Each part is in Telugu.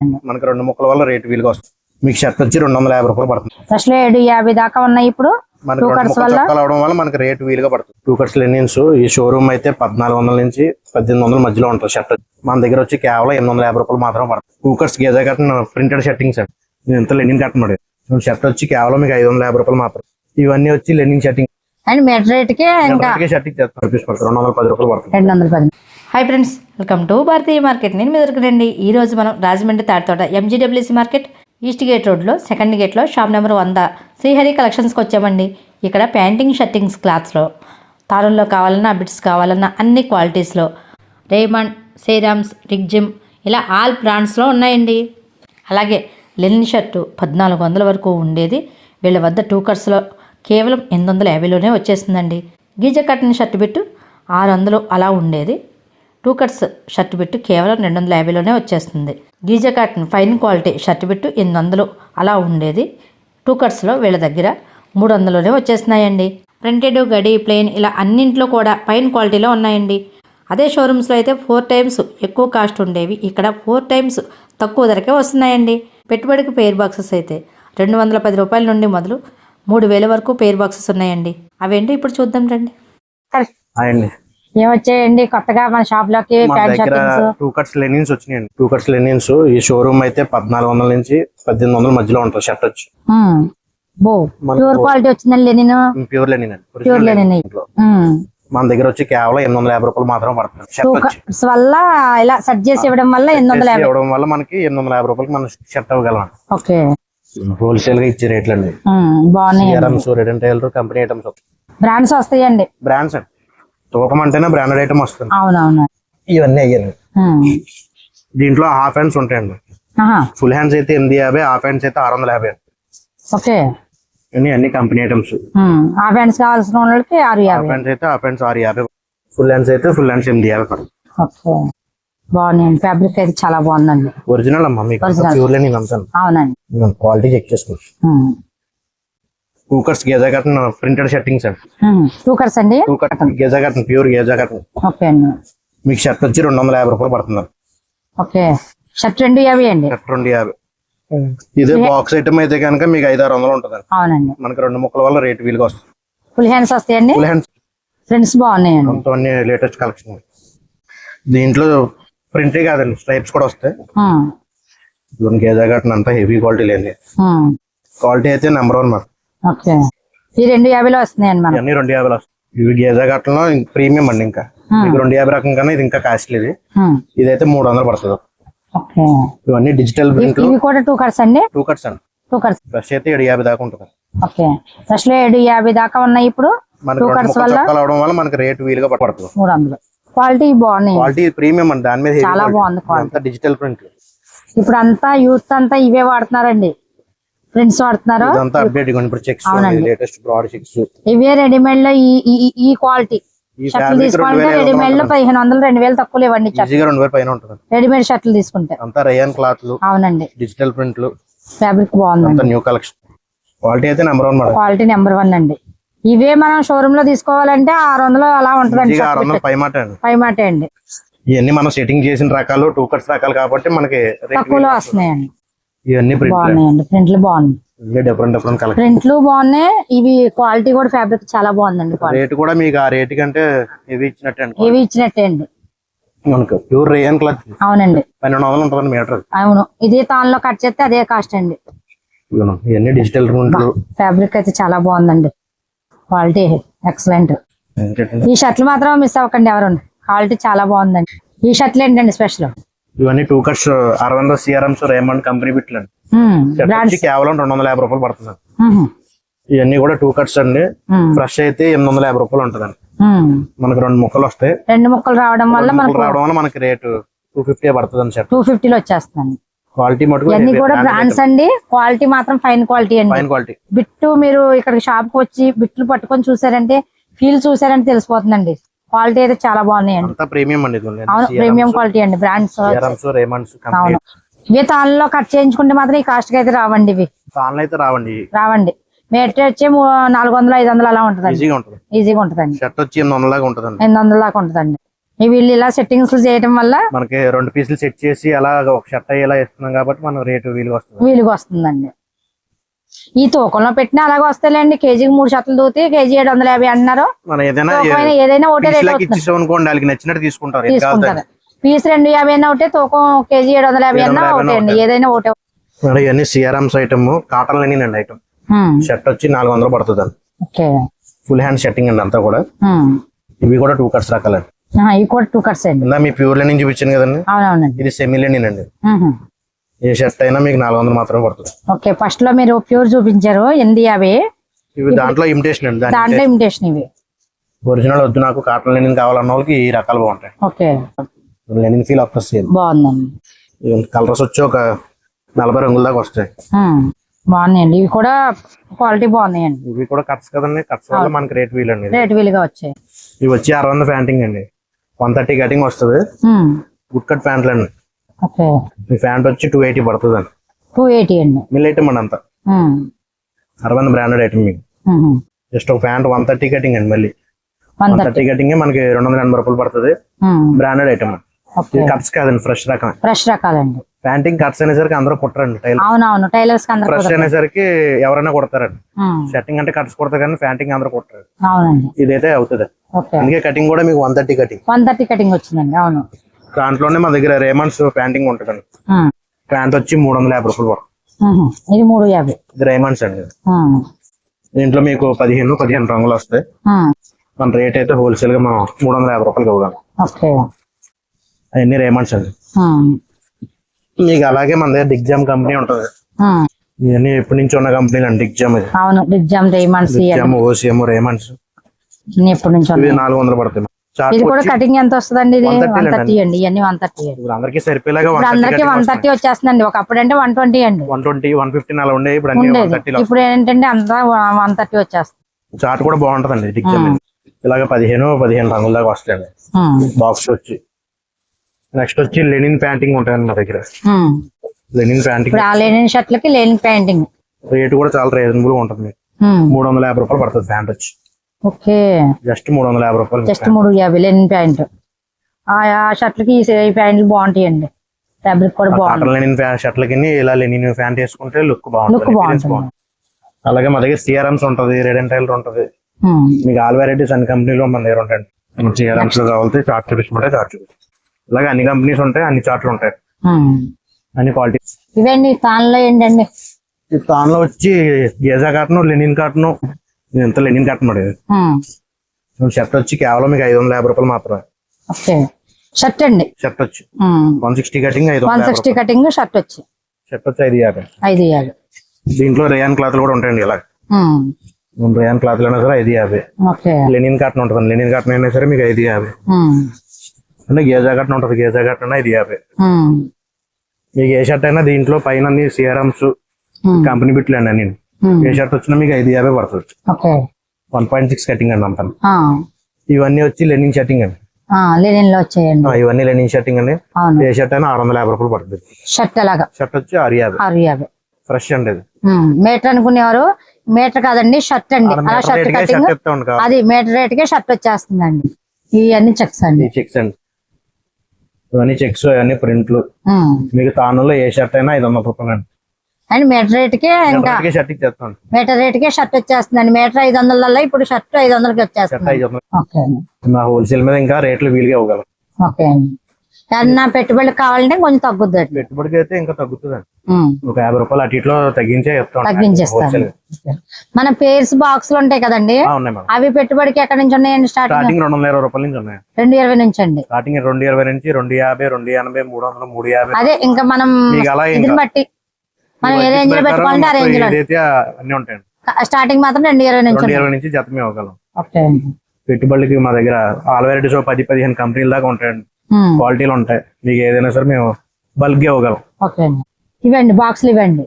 మనకి 2 ముక్కల వల్ల రేట్ వీలుగా వస్తుంది. మీకు షర్ట్ వచ్చి 250 రూపాయలు పడుతుంది. అసలు 750 దాకా ఉన్నాయి. ఇప్పుడు మనకి 2 ముక్కలు చొక్కాలు అవడం వల్ల మనకి రేట్ వీలుగా పడుతుంది. 2 కట్స్ లెనిన్స్ ఈ షోరూమ్ అయితే 1400 నుంచి 1800 మధ్యలో ఉంటుంది షర్ట్. మన దగ్గర వచ్చి కేవలం 850 రూపాయలు మాత్రం పడుతుంది. 2 కట్స్ గేజా కట్టిన ప్రింటెడ్ షర్టింగ్స్ అండి. ఇంత లెనిన్ కట్టన్ షర్ట్ వచ్చి కేవలం మీకు 550 రూపాయలు మాత్రం. ఇవన్నీ వచ్చి linen shirting and metre rate కి షర్టింగ్ 210 రూపాయలు పడుతుంది. 210. Hi friends, welcome to Bharatiya market. నేను మీ దగ్గరండి. ఈ రోజు మనం Rajahmundry Tadithota MGWC market east gate రోడ్లో సెకండ్ గేట్లో షాప్ నెంబర్ 100 శ్రీహరి కలెక్షన్స్కి వచ్చామండి. ఇక్కడ ప్యాంటింగ్ షర్టింగ్స్ క్లాత్స్లో తారుల్లో కావాలన్నా బిట్స్ కావాలన్నా అన్ని క్వాలిటీస్లో రేమండ్, సేరామ్స్, రిగ్జిమ్ ఇలా ఆల్ బ్రాండ్స్లో ఉన్నాయండి. అలాగే లెనిన్ షర్టు 1400 వరకు ఉండేది వీళ్ళ వద్ద 2 కట్స్లో కేవలం 850లోనే వచ్చేస్తుందండి. గీజ కట్టిన షర్ట్ బిట్టు 600 అలా ఉండేది. 2 కట్స్ షర్ట్ బిట్టు కేవలం 250లోనే వచ్చేస్తుంది. గీజ cotton fine quality shirt bit 800 అలా ఉండేది. 2 కట్స్లో వీళ్ళ దగ్గర 300లోనే వచ్చేస్తున్నాయండి. ప్రింటెడ్, గడి, ప్లెయిన్ ఇలా అన్నింట్లో కూడా ఫైన్ క్వాలిటీలో ఉన్నాయండి. అదే షోరూమ్స్లో అయితే 4 టైమ్స్ ఎక్కువ కాస్ట్ ఉండేవి. ఇక్కడ 4 టైమ్స్ తక్కువ ధరకే వస్తున్నాయండి. పెట్టుబడికి పెయిర్ బాక్సెస్ అయితే 210 రూపాయల నుండి మొదలు 3000 వరకు పెయిర్ బాక్సెస్ ఉన్నాయండి. అవేంటి ఇప్పుడు చూద్దాం రండి. ఏమొచ్చాయండి కొత్తగా మన షాప్ లోకి? 2 కట్స్ లెనిన్స్ వచ్చినాయండి. 2 కట్స్ లెనిన్స్ ఈ షోరూమ్ అయితే 1400 నుంచి 1800 మధ్యలో ఉంటుంది షర్ట్ వచ్చి. ప్యూర్ క్వాలిటీ వచ్చిందండి లెనిన్. ప్యూర్ లెనిన్ అండి. ప్యూర్ లెనిన్ మన దగ్గర వచ్చి కేవలం 850 రూపాయలు మాత్రం పడుతుంది. షర్ట్ వల్ల ఇలా సెట్ చేసి ఇవ్వడం వల్ల 850 ఇవ్వడం వల్ల మనకి 850 రూపాయలకి మనం షర్ట్ ఇవ్వగలం. ఓకే, హోల్సేల్ గా ఇచ్చే రేట్లు అండి. బాగున్నాయి. కంపెనీ ఐటమ్స్ బ్రాండ్స్ వస్తాయండి. బ్రాండ్స్ అండి. తూకం అంటేనే బ్రాండెడ్ ఐటమ్ వస్తుంది. అవునవును, ఇవన్నీ అయ్యాయి. దీంట్లో హాఫ్ హ్యాండ్స్ ఉంటాయండి. ఫుల్ హ్యాండ్స్ అయితే 850, హాఫ్ హ్యాండ్స్ అయితే 650. ఓకే, అన్ని కంపెనీ ఐటమ్స్. హాఫ్ హ్యాండ్స్ కావాల్సిన వాళ్ళకి 650. హాఫ్ హ్యాండ్స్ అయితే హాఫ్ హ్యాండ్స్ 650. ఫుల్ హ్యాండ్స్ అయితే ఫుల్ హ్యాండ్స్ 850. ఓకే, బాగున్నాయండి. ఫ్యాబ్రిక్ అయితే చాలా బాగుందండి. ఒరిజినల్ అమ్మా, మీకు ప్యూర్ లెనిన్ అమ్ముతాను. అవునండి, క్వాలిటీ చెక్ చేసుకోండి. 2 కట్స్ గేజా కట్టిన ప్రింటెడ్ షర్టింగ్స్ అండి. 2 కట్స్ అండి. 2 కట్స్ గేజా కట్టిన ప్యూర్ గేజా కట్టిన. ఓకే అండి. మీకు షర్ట్ వచ్చి 250 రూపాయలు పడుతుంది. ఓకే, షర్ట్ 250 అండి. షర్ట్ 250. ఇదే బాక్స్ ఐటమ్ అయితే కనుక మీకు 500-600 ఉంటుంది. అవునండి, మనకి 2 ముక్కల వల్ల రేట్ వీలుగా వస్తుంది. ఫుల్ హ్యాండ్స్ వస్తాయండి. ఫుల్ హ్యాండ్స్ ప్రింట్స్ బాగున్నాయండి. అన్ని లేటెస్ట్ కలెక్షన్. దీంట్లో ప్రింటే కాదండి, స్ట్రైప్స్ కూడా వస్తాయి. గేజా కట్టిన అంతా హెవీ క్వాలిటీ లేని క్వాలిటీ అయితే నెంబర్ 1 మాట. ఓకే, ఈ 250లో వస్తున్నాయండి. మనకి అన్ని 250 వస్తాయి. ఇవి గేజా కట్టలో ప్రీమియం అండి. ఇంకా 250 రకం కన్నా ఇది ఇంకా కాస్ట్లీ. ఇదైతే 300 పడుతుంది. ఇవన్నీ డిజిటల్ ప్రింట్. ఇవి కూడా 2 కట్స్ అండి. 2 కట్స్ అండి. 2 కట్స్ ఫ్రెష్ అయితే 750 దాకా ఉంటుంది. ఓకే, ఫ్రెష్ లో 750 దాకా ఉన్నాయి. ఇప్పుడు 2 కట్స్ వల్ల అవడం వల్ల మనకి రేట్ వీలుగా పడుతుంది. 300. క్వాలిటీ బాగున్నాయి. క్వాలిటీ ప్రీమియం అండి. దాని మీద చాలా బాగుంది క్వాలిటీ. Digital print. ఇప్పుడు అంతా యూత్ అంతా ఇవే వాడుతున్నారండి. ప్రింట్స్ వాడుతున్నారు. ఇదంతా అప్డేట్. ఇప్పుడు చెక్స్, లేటెస్ట్ బ్రాడ్ చెక్స్. ఇవే రెడీమేడ్ లో ఈ క్వాలిటీ షర్ట్లు తీసుకుంటే రెడీమేడ్ లో 1500-2000 తక్కువ ఇవ్వండి. 2000 పైన ఉంటుంది రెడీమేడ్ షర్ట్లు తీసుకుంటే. అంతా రేయన్ క్లాత్లు. అవునండి, డిజిటల్ ప్రింట్లు. ఫ్యాబ్రిక్ బాగుంది. New collection. క్వాలిటీ అయితే నెంబర్ 1 మేడం. క్వాలిటీ నెంబర్ 1 అండి. ఇవే మనం షోరూమ్ లో తీసుకోవాలంటే 600 అలా ఉంటుందండి. 600 పై మాట అండి. ఇవన్నీ మనం సెట్టింగ్ చేసిన రకాలు 2 కట్స్ రకాలు కాబట్టి మనకి తక్కువలో వస్తున్నాయండి. ఇవన్నీ బాగున్నాయండి. ప్రింట్లు బాగున్నాయి. Different collection. ప్రింట్లు బాగున్నాయి. ఇవి క్వాలిటీ కూడా ఫ్యాబ్రిక్ చాలా బాగుందండి. రేట్ కూడా మీకు ఆ రేట్ కంటే ఇవి ఇచ్చినట్టే అండి. మనకు ప్యూర్ రేయన్ క్లాత్. అవునండి, 1200 ఉంటుంది మీటర్. అవును, ఇది తాన్లో కట్ చేస్తే అదే కాస్ట్ అండి. ఇవన్నీ డిజిటల్ ప్రింట్లు. ఫ్యాబ్రిక్ అయితే చాలా బాగుందండి. Quality excellent. ఈ షర్ట్లు మాత్రం మిస్ అవ్వకండి ఎవరు. క్వాలిటీ చాలా బాగుందండి. ఈ షర్ట్లు ఏంటండి స్పెషల్? ఇవన్నీ 2 కట్స్ అరవిందో, సిఆర్ఎంస్, రేమండ్ కంపెనీ బిట్లు. కేవలం 250 రూపాయలు పడుతుంది. ఇవన్నీ కూడా 2 కట్స్ అండి. ఫ్రెష్ అయితే 850 రూపాయలు ఉంటుందండి. మనకి 2 ముక్కలు వస్తాయి. 2 ముక్కలు రావడం వల్ల మనకి రేటు 250 పడుతుంది అండి. 250లో వచ్చేస్తుంది. క్వాలిటీ మటుకు ఇవన్నీ కూడా బ్రాండ్స్ అండి. క్వాలిటీ మాత్రం ఫైన్ క్వాలిటీ అండి. Fine quality. బిట్టు మీరు ఇక్కడ షాప్ కి వచ్చి బిట్లు పట్టుకొని చూసారంటే, ఫీల్ చూసారంటే తెలిసిపోతుందండి. క్వాలిటీ అయితే చాలా బాగున్నాయండి. ప్రీమియం అండి. అవును, ప్రీమియం క్వాలిటీ అండి. బ్రాండ్స్. అవును, ఇవి తాన్లో కట్ చేయించుకుంటే మాత్రం ఈ కాస్ట్ కి అయితే రావండి. ఇవి తాన్లో అయితే రావండి. మీటర్ వచ్చి 400-500 అలా ఉంటుందండి. ఈజీగా ఉంటుందండి. షర్ట్ వచ్చి 800 లాగా ఉంటుందండి. 800 లాగా ఉంటుందండి. వీళ్ళు ఇలా సెట్టింగ్స్ చేయడం వల్ల మనకి 2 పీసులు సెట్ చేసి అలా ఒక షర్ట్ అయ్యేలా ఇస్తున్నాం కాబట్టి మనం రేటు వీలుగా వస్తుంది. వీలుగా వస్తుందండి. ఈ తూకంలో పెట్టినా అలాగే వస్తాయండి. కేజీకి 3 షర్ట్లు దూతి కేజీ 750 అంటున్నారు. మనం ఏదైనా ఏదైనా ఒకటే రేట్ ఇచ్చేసాం అనుకోండి, వాళ్ళకి నచ్చినట్టు తీసుకుంటారు. పీస్ 250 అయినా ఒకటే, తూకం కేజీ 750 అన్నా ఒకటే అండి. ఏదైనా ఒకటే. మరి ఇవన్నీ సిఆర్ఎంస్ ఐటమ్, కాటన్ లెనిన్ అండి ఐటమ్. షర్ట్ వచ్చి 400 పడుతుంది అండి. ఫుల్ హ్యాండ్ షర్టింగ్ అండి అంతా కూడా. ఇవి కూడా 2 కట్స్ రకాలండి. ఇవి కూడా 2 కట్స్ అండి. మీ ప్యూర్ లెనిన్ చూపించాను కదండి. అవునవునండి. ఇది సెమీ లెనిన్ అండి. ఏ షర్ట్ అయినా మీకు 400 మాత్రమే పడుతుంది. ఓకే, ఫస్ట్ లో మీరు ప్యూర్ చూపించారు 850. ఇవి దాంట్లో ఇమిటేషన్ అండి. దాంట్లో ఇమిటేషన్. ఇవి ఒరిజినల్ వద్దు నాకు కాటన్ లెనిన్ కావాలన్న వాళ్ళకి ఈ రకాలు బాగుంటాయి. ఓకే, లెనిన్ ఫీల్ వస్తుంది. బాగుందండి. కలర్స్ వచ్చి ఒక 40 రంగుల దాకా వస్తాయి. బాగున్నాయండి. ఇవి కూడా క్వాలిటీ బాగున్నాయండి. ఇవి కూడా కట్స్ కదండి. కట్స్ వల్ల మనకి రేట్ వీల్ అండి. రేట్ వీలుగా వచ్చాయి. ఇవి వచ్చి 600 ప్యాంటింగ్ అండి. 130 కటింగ్ వస్తుంది. గుడ్ కట్ ప్యాంట్లు అండి. ఈ ప్యాంట్ వచ్చి 280 పడుతుంది అండి. 280 అండి. మిల్ ఐటమ్ అండి అంతా. Aravind branded item. మీకు జస్ట్ ఒక ప్యాంట్ 130 కటింగ్ అండి. మళ్ళీ 130 కటింగ్ మనకి 280 రూపాయలు పడుతుంది. Branded item. కట్స్ కాదండి, ఫ్రెష్ రకం. ఫ్రెష్ రకాలండి. ప్యాంటింగ్ కట్స్ అనేసరికి అందరూ కుట్టరండి. అవునవును, టైలర్స్ ఫ్రెష్ అనేసరికి ఎవరైనా కుడతారండి. షర్టింగ్ అంటే కట్స్ కుడతారు కానీ ప్యాంటింగ్ అందరూ కుట్టరు. అవునండి. ఇదైతే అవుతుంది. అందుకే కటింగ్ కూడా మీకు 130 కటింగ్. 130 కటింగ్ వచ్చిందండి. అవును. దాంట్లోనే మా దగ్గర రేమండ్స్ ప్యాంటింగ్ ఉంటుందండి. ప్యాంట్ వచ్చి 350 రూపాయలు పడుతుంది. ఇది 350. ఇది రేమండ్స్ అండి. దీంట్లో మీకు 15 రంగులు వస్తాయి. మన రేట్ అయితే హోల్సేల్ గా మనం 350 రూపాయలు ఇవ్వగలం. అవన్నీ రేమండ్స్ అండి. మీకు అలాగే మన దగ్గర డిగ్జామ్ కంపెనీ ఉంటుంది. ఇవన్నీ ఎప్పటి నుంచి ఉన్న కంపెనీలు అండి. డిగ్జామ్ ఇది. అవును, డిగ్జామ్, రేమండ్స్, ఓసిఎం, రేమండ్స్ ఎప్పటి నుంచి 400 పడుతుంది. ఇది కూడా కటింగ్ ఎంత వస్తుందండి? ఇది 130 అండి. ఇవన్నీ 130. అందరికి సరిపోయేలాగా అందరికి 130 వచ్చేస్తుందండి. ఒకప్పుడు అంటే 120 అండి. 120, 115 అలా ఉండేది. ఇప్పుడు ఏంటంటే అంతా 130 వచ్చేస్తుంది. చార్ట్ కూడా బాగుంటదండి డిగ్జామ్. ఇలాగ 15 రంగుల దాకా వస్తాయండి. బాక్స్ వచ్చి నెక్స్ట్ వచ్చి లెనిన్ ప్యాంటింగ్ ఉంటాయండి మా దగ్గర. లెనిన్ ప్యాంటింగ్, లెనిన్ షర్ట్లకి లెనిన్ ప్యాంటింగ్ రేట్ కూడా చాలా రీజనబుల్ గా ఉంటుంది. 350 రూపాయలు పడుతుంది ప్యాంట్ వచ్చి. ఓకే, జస్ట్ 350 రూపాయలు. Just 350 linen pant. ఆ షర్ట్లకి ఈ ప్యాంట్లు బాగుంటాయండి. ఫ్యాబ్రిక్ కూడా బాగుంటుంది. లెనిన్ షర్ట్లకి ఇలా లెనిన్ ప్యాంట్ వేసుకుంటే లుక్ బాగుంటుంది. అలాగే మా దగ్గర సిఆర్ఎంస్ ఉంటది, రెడ్ అండ్ టైలర్ ఉంటది. మీకు ఆల్ వెరైటీస్ అన్ని కంపెనీలో మన దగ్గర ఉంటాయండి. సిఆర్ఎంస్ లో కావాలి చార్ట్ చూపించమంటే చార్ట్ చూపించాలి. ఇలాగే అన్ని కంపెనీస్ ఉంటాయి, అన్ని చార్ట్లు ఉంటాయి, అన్ని క్వాలిటీ. ఇవండి తాన్లో ఏంటండి? ఈ తాన్లో వచ్చి గేజా కాటన్, లెనిన్ కాటన్. ఎంత లెనిన్ కాటన్ పడేది. షర్ట్ వచ్చి కేవలం మీకు 550 రూపాయలు మాత్రమే. షర్ట్ అండి. షర్ట్ వచ్చి 160 కటింగ్, 160 కటింగ్. షర్ట్ వచ్చి 550. దీంట్లో రేయాన్ క్లాత్లు కూడా ఉంటాయండి. ఇలా రేయాన్ క్లాత్లు అయినా సరే 550. లెనిన్ కాటన్ ఉంటుంది. లెనిన్ కాటన్ అయినా సరే మీకు 550. అంటే గేజా కాటన్ ఉంటుంది. గేజా కాటన్ 550. మీకు ఏ షర్ట్ అయినా దీంట్లో పైన సిఆర్ఎంస్ కంపెనీ బిట్లు అండి. అన్ని ఏ షర్ట్ వచ్చినా మీకు 550 పడుతుంది. 1.6 కటింగ్ అండి అంతా. ఇవన్నీ వచ్చి లెనిన్ షర్టింగ్ అండి. లెనిన్ లో వచ్చాయండి. ఇవన్నీ లెనిన్ షర్టింగ్ అండి. ఏ షర్ట్ అయినా 650 రూపాయలు పడుతుంది. షర్ట్ అలాగా. షర్ట్ వచ్చి 650. ఫ్రెష్ అండి. మీటర్ అనుకునేవారు, మీటర్ కాదండి, షర్ట్ అండి. అలా షర్ట్ కటింగ్ అది మీటర్ రేట్ కే షర్ట్ వచ్చేస్తుందండి. ఇవన్నీ చెక్స్ అండి. చెక్స్ అండి. ఇవన్నీ చెక్స్, ఇవన్నీ ప్రింట్లు. మీకు తానులో ఏ షర్ట్ అయినా 500 రూపాయలు అండి. అండ్ మీటర్ రేట్ కే ఇంకా షర్ట్ ఇచ్చేస్తాం. మీటర్ రేట్ కే షర్ట్ వచ్చేస్తుందండి. మీటర్ 500 ఇప్పుడు షర్ట్ 500కి వచ్చేస్తుంది. మా హోల్సేల్ మీద ఇంకా రేట్లు వీలుగా ఇవ్వగలం. ఓకే అండి. ఏదన్నా పెట్టుబడులు కావాలంటే కొంచెం తగ్గుద్ది. పెట్టుబడికి అయితే ఇంకా తగ్గుతుందండి. ఒక 50 రూపాయలు అటు ఇట్లో తగ్గించేస్తాను. మన పేర్స్ బాక్స్ ఉంటాయి కదండి, అవి పెట్టుబడికి ఎక్కడి నుంచి ఉన్నాయండి? స్టార్టింగ్ 220 రూపాయల నుంచి ఉన్నాయి. 220 నుంచి అండి. స్టార్టింగ్ 220 నుంచి 250, 280, 300, 350. అదే ఇంకా మనం ఇది బట్టి మనం ఏ రేంజ్ లో పెట్టుకోవాలంటే ఆ రేంజ్ లో అన్ని ఉంటాయండి. స్టార్టింగ్ మాత్రం 220 నుంచి జతమే ఇవ్వగలం. పెట్టుబడికి మా దగ్గర ఆల్ వెరైటీస్ 10-15 కంపెనీల దాకా ఉంటాయండి. క్వాలిటీలు ఉంటాయి. మీకు ఏదైనా సరే మేము బల్క్ గా ఇవ్వగలం. ఇవ్వండి బాక్స్లు ఇవ్వండి.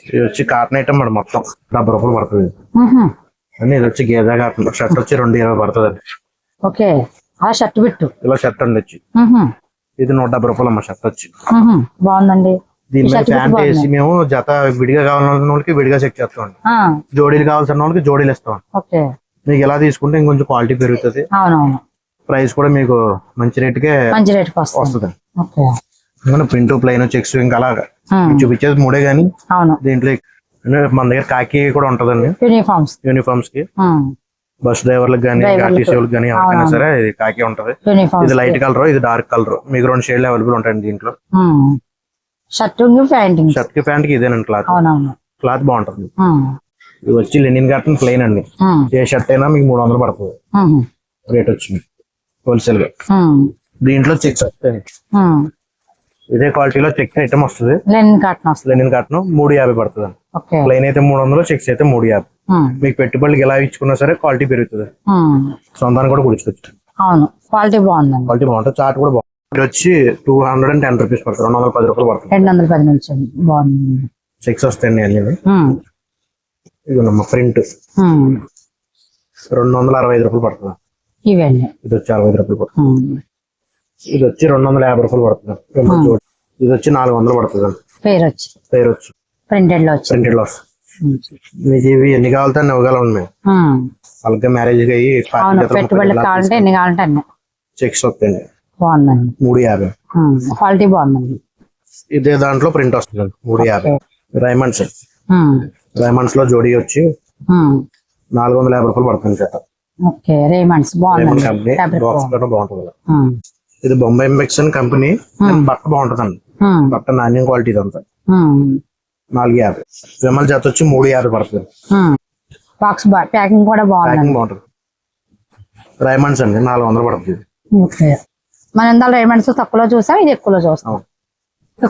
ఇది వచ్చి కాటన్ ఐటమ్ అండి. మొత్తం 70 రూపాయలు పడుతుంది. అని ఇది వచ్చి గేజా కాటన్. షర్ట్ వచ్చి 220 పడుతుంది అండి. ఓకే, ఆ షర్ట్ బిట్టు ఇలా షర్ట్ అండి వచ్చి ఇది 170 రూపాయలు అమ్మ. షర్ట్ వచ్చి బాగుందండి. దీని మీద ప్యాంట్ వేసి మేము జత విడిగా కావాలన్న వాళ్ళకి విడిగా చెక్ చేస్తాం. జోడీలు కావాల్సిన వాళ్ళకి జోడీలు ఇస్తాం. మీకు ఎలా తీసుకుంటే ఇంకొంచెం క్వాలిటీ పెరుగుతుంది. ప్రైస్ కూడా మీకు మంచి రేటుకే మంచి రేట్కి వస్తుంది. వస్తుంది. ఓకే. ప్రింట్ ప్లెయిన్ చెక్స్ ఇంకా అలాగా ఉమ్, చూపించేది మూడే గానీ అవును. దీంట్లో మన దగ్గర కాకి కూడా ఉంటదండి. యూనిఫామ్స్ కి బస్ డ్రైవర్లకు కానీ ఆర్టీసీ వాళ్ళకి కానీ ఎవరికైనా సరే ఇది కాకి ఉంటది. ఇది లైట్ కలర్, ఇది డార్క్ కలర్. మీకు 2 షేడ్లు అవైలబుల్ ఉంటాయండి దీంట్లో. షర్ట్ కి ప్యాంట్ కి ఇదేనండి క్లాత్. క్లాత్ బాగుంటది. ఇది వచ్చి లెనిన్ కాటన్ ప్లెయిన్ అండి. ఏ షర్ట్ అయినా మీకు 300 పడుతుంది రేట్ వచ్చింది హోల్సేల్ గా. దీంట్లో చెక్స్ వస్తాయి. ఇదే క్వాలిటీలో చెక్స్ ఐటమ్ వస్తుంది. లెనిన్ కాటన్ 350 పడుతుంది అండి. ప్లెయిన్ అయితే 300, చెక్స్ అయితే 350. మీకు పెట్టుబడికి ఎలా ఇచ్చుకున్నా సరే క్వాలిటీ పెరుగుతుంది. సొంతాన్ని కూడా కుడుచుకోవచ్చు. క్వాలిటీ బాగుంటుంది. చార్ట్ కూడా బాగుంటుంది. ఇది వచ్చి 210 రూపీస్ పడుతుంది. 210 రూపాయలు పడుతుంది. 210 చెక్స్ వస్తాయండి అన్ని. ఇదిగోనమ్మా ప్రింట్ 265 రూపాయలు పడుతుంది. ఇది వచ్చి 65 రూపాయలు పడుతుంది. ఇది వచ్చి 250 రూపాయలు పడుతుంది. ఇది వచ్చి 400 పడుతుంది. పేరు వచ్చి ప్రింటెడ్ లో మీకు ఇవి ఎన్ని కావాలంటే అన్ని ఇవ్వగలం మేము. అలాగే మ్యారేజ్ అయ్యి చెక్స్ వస్తాయండి. 350. క్వాలిటీ బాగుందండి. ఇదే దాంట్లో ప్రింట్ వస్తుంది 350. రైమండ్స్ లో జోడీ వచ్చి 450 రూపాయలు పడుతుంది. బాగుంటుంది. ఇది బొంబాయి ఎంబెక్స్ అని కంపెనీ. బట్ట బాగుంటదండి. బట్ట నాణ్యం క్వాలిటీ ఇదంతా. 450. విమల్ జాతి వచ్చి 350 పడుతుంది. ప్యాకింగ్ కూడా బాగుంటుంది. రైమండ్స్ అండి 400 పడుతుంది. మనం ఇందాక రైమండ్స్ తక్కువలో చూసాం, ఇది ఎక్కువలో చూస్తాం.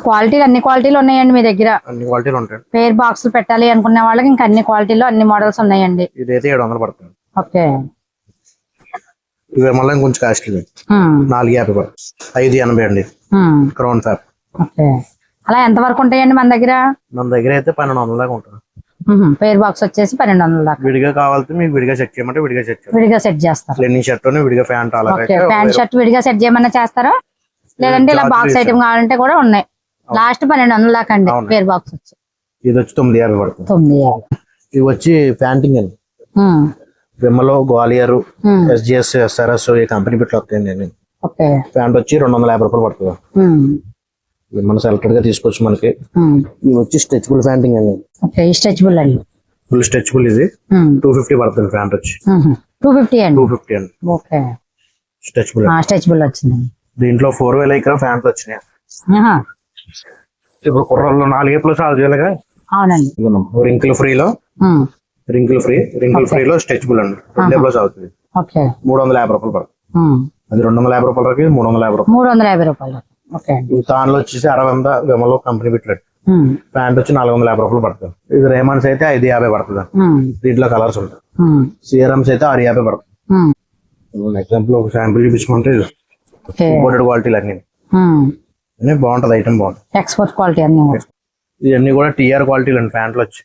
క్వాలిటీలు అన్ని క్వాలిటీలు ఉన్నాయండి మీ దగ్గర. అన్ని క్వాలిటీలు ఉంటాయి. పేర్ బాక్సులు పెట్టాలి అనుకునే వాళ్ళకి ఇంకా అన్ని క్వాలిటీలో అన్ని మోడల్స్ ఉన్నాయండి. ఇదైతే 700 పడుతుంది. ఓకే. ఇవి మళ్ళీ కొంచెం కాస్ట్లీ. 450 పడుతుంది. 580 అండి క్రౌన్ ఫ్యాప్. అలా ఎంత వరకు ఉంటాయండి మన దగ్గర? మన దగ్గర అయితే 1200 దాకా ఉంటుంది. పేర్ బాక్స్ వచ్చేసి 1200 దాకా. విడిగా కావాలంటే మీకు విడిగా సెట్ చేయమంటే విడిగా సెట్ చేస్తారు. లెనిన్ షర్ట్ విడిగా ప్యాంట్ ప్యాంట్ షర్ట్ విడిగా సెట్ చేయమన్నా చేస్తారా? లేదంటే ఇలా బాక్స్ ఐటమ్ కావాలంటే కూడా ఉన్నాయి. లాస్ట్ 1200 దాకా అండి పేర్ బాక్స్ వచ్చి. ఇది వచ్చి 950 పడుతుంది. 950. ఇవి వచ్చి ప్యాంటింగ్ అండి. విమలో, గ్వాలియర్, SGS, SRS ఈ కంపెనీ పెట్టి వస్తాయండి. ప్యాంట్ వచ్చి 250 రూపాయలు పడుతుంది. మనం సెలెక్టెడ్ గా తీసుకోవచ్చు మనకి. ఇవి వచ్చి స్ట్రెచబుల్ ప్యాంటింగ్ అండి. స్ట్రెచబుల్ అండి. Full stretchable. ఇది 250 పడుతుంది. ప్యాంట్ వచ్చి 250 అండి. 250 అండి. ఓకే. స్ట్రెచబుల్ వచ్చింది. దీంట్లో 4 ఇక్కడ ఫ్యాంట్ వచ్చినాయి. ఇప్పుడు కుర్రల్లో 4 ప్లస్ 6 అవునండి. రింకిల్ ఫ్రీలో స్ట్రెచబుల్ అండి. 2 ప్లస్ అవుతుంది. 350 రూపాయలు పడుతుంది. అది 250 రూపాయలకి 350 రూపాయలు. దానిలో వచ్చేసి 60 విమలో కంపెనీ పెట్టాడు. ప్యాంట్ వచ్చి 450 రూపాయలు పడుతుంది. ఇది రేమండ్స్ అయితే 550 పడుతుంది. దీంట్లో కలర్స్ ఉంటాయి. సిఆర్ఎంస్ అయితే 650 పడుతుంది. ఎగ్జాంపుల్ ఒక శాంపుల్ చూపించుకుంటే ఇంపోర్టెడ్ క్వాలిటీలు అన్ని బాగుంటది. ఐటమ్ బాగుంటుంది. ఎక్స్పోర్ట్ క్వాలిటీ అన్ని. ఇవన్నీ కూడా TR క్వాలిటీలు అండి. ప్యాంట్లు వచ్చి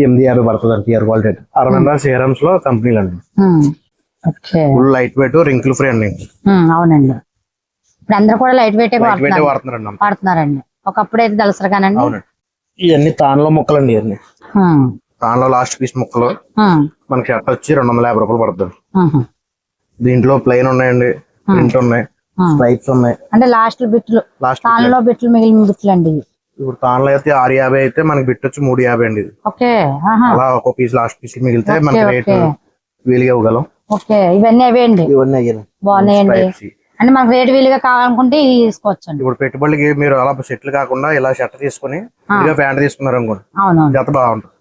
850 పడుతుంది అండి. TR క్వాలిటీ 60 సిఆర్ఎంస్ లో కంపెనీలు అండి. Full light weight, wrinkle free అండి. అవునండి. ఇప్పుడు అందరూ కూడా లైట్ వెయిట్ వాడుతున్నారండి. ఒకప్పుడు అయితే దళసరిగానండి. ఇవన్నీ తాన్లో ముక్కలు అండి. ఇవన్నీ తాన్లో లాస్ట్ పీస్ ముక్కలు. మనకి షర్ట్ వచ్చి 250 రూపాయలు పడుతుంది. దీంట్లో ప్లెయిన్ ఉన్నాయండి, ప్రింట్ ఉన్నాయి, స్ట్రైప్స్ ఉన్నాయి. అంటే లాస్ట్ బిట్లు, తాన్లో బిట్లు, మిగిలిన బిట్లు అండి. ఇప్పుడు తాన్లో అయితే 650 అయితే మనకి బిట్ వచ్చి 350 అండి. అలా ఒక పీస్ లాస్ట్ పీస్ మిగిలితే మనకి రేట్ వీలుగా ఇవ్వగలం. ఇవన్నీ అవే అండి. బాగున్నాయండి. అంటే మనకు రేట్ వీలుగా కావాలనుకుంటే ఇది తీసుకోవచ్చు. ఇప్పుడు పెట్టుబడికి మీరు అలా సెట్లు కాకుండా ఇలా షర్ట్ తీసుకుని ప్యాంట్ తీసుకున్నారు అనుకోండి, జత బాగుంటుంది.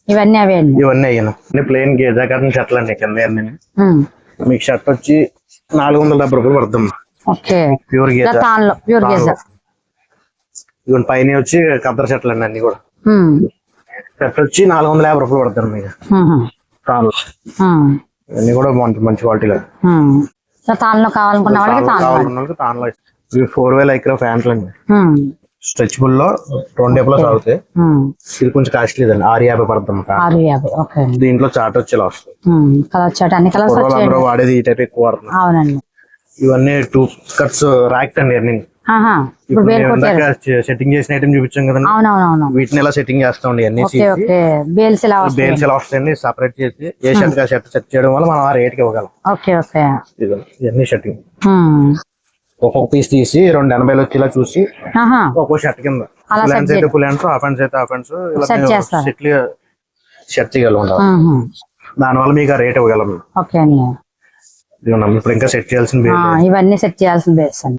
ఇవన్నీ అవే అండి. ఇవన్నీ అయ్యాను ప్లెయిన్ గేజా కాటన్ షర్ట్లు అండి. కింద మీకు షర్ట్ వచ్చి 470 రూపాయలు పడుతుంది. ప్యూర్ గేజా. ఇవన్నీ పైన వచ్చి కద్దరు షర్ట్లు అండి. అన్ని కూడా షర్ట్ వచ్చి 450 రూపాయలు పడుతుంది మీకు. అన్ని కూడా బాగుంటుంది, మంచి క్వాలిటీలో. తాన్లో కావాలనుకున్న వాళ్ళకి తాన్లో 4 ఇక్కడ ప్యాంట్లు అండి. స్ట్రెచబుల్ లో 2 ప్లస్ అవుతాయి. ఇది కొంచెం కాస్ట్లీ అండి. 650 పడుతుంది. దీంట్లో చాట్ వచ్చి ఇలా వస్తుంది. వాడేది ఈ టైప్ ఎక్కువ వాడుతుంది. అవునండి. ఇవన్నీ 2 కట్స్ ర్యాక్ అండి. ఆహా ఇప్పుడు ఇప్పుడు బేల్ మేము కొట్టారు. ఇందాక సెట్టింగ్ చేసిన ఐటమ్ చూపించాం కదండి, అవునవునవును. వీటిని ఇలా సెట్టింగ్ చేస్తామండి. అన్ని ఓకే ఓకే బేల్స్ ఇలా వస్తాయి. బేల్స్ ఎలా వస్తాయండి, సపరేట్ చేసి ఏ షర్ట్ కా షర్ట్ సెట్ చేయడం వల్ల మనం ఆ రేట్ కి ఇవ్వగలం. Okay okay. ఇవన్నీ షర్టింగ్ ఉమ్. ఒక్కొక్క పీస్ తీసి 280 వచ్చేలా చూసి ఆహా ఒక్కో షర్ట్ కింద అలా ఫుల్ set హ్యాండ్స్ అయితే చేయడం. ఫుల్ హ్యాండ్స్, హాఫ్ హ్యాండ్స్ అయితే హాఫ్ హ్యాండ్స్, ఇలా Set చేస్తారు. సెట్లు షర్ట్ చేయగలం. ఉహు. దానివల్ల మీకు ఆ రేట్ ఇవ్వగలం. ఓకే అండి. ఇప్పుడు ఇంకా సెట్ చేయాల్సిన ఇవన్నీ సెట్ చేయాల్సిన బేస్ అండి.